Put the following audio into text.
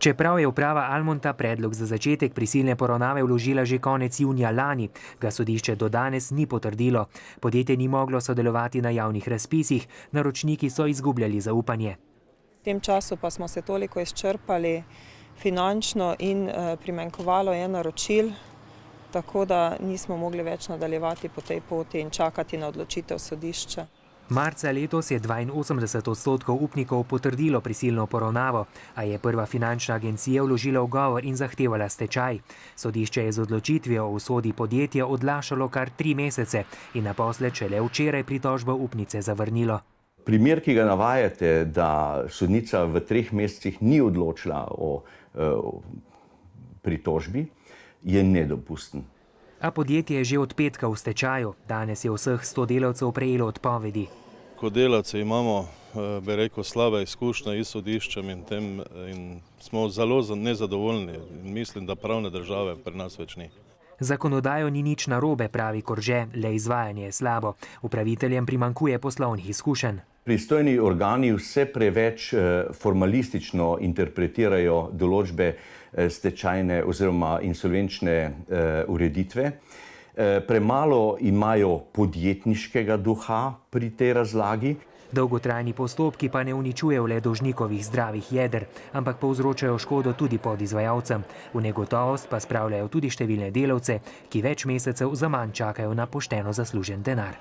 Čeprav je uprava Almonta predlog za začetek prisilne poravnave vložila že konec junija lani, ga sodišče do danes ni potrdilo. Podjetje ni moglo sodelovati na javnih razpisih, naročniki so izgubljali zaupanje. V tem času pa smo se toliko izčrpali finančno in primanjkovalo je naročil, tako da nismo mogli več nadaljevati po tej poti in čakati na odločitev sodišča. Marca letos je 82% upnikov potrdilo prisilno poravnavo, a je prva finančna agencija vložila ugovor in zahtevala stečaj. Sodišče je z odločitvijo o usodi podjetja odlašalo kar 3 mesece in naposled šele včeraj pritožbo upnice zavrnilo. Primer, ki ga navajate, da sodnica v 3 mesecih ni odločila o pritožbi, je nedopusten. A podjetje je že od petka v stečaju. Danes je vseh 100 delavcev prejelo odpovedi. Kot delavci imamo, bi rekel, slabe izkušnje s sodiščem in smo zelo nezadovoljni. Mislim, da pravne države pri nas več ni. Zakonodajo ni nič narobe, pravi Korže, le izvajanje je slabo. Upraviteljem primanjkuje poslovnih izkušenj. Pristojni organi vse preveč formalistično interpretirajo določbe stečajne oziroma insolvenčne ureditve. Premalo imajo podjetniškega duha pri tej razlagi. Dolgotrajni postopki pa ne uničujejo le dolžnikovih zdravih jeder, ampak povzročajo škodo tudi podizvajalcem. V negotovost pa spravljajo tudi številne delavce, ki več mesecev zaman čakajo na pošteno zaslužen denar.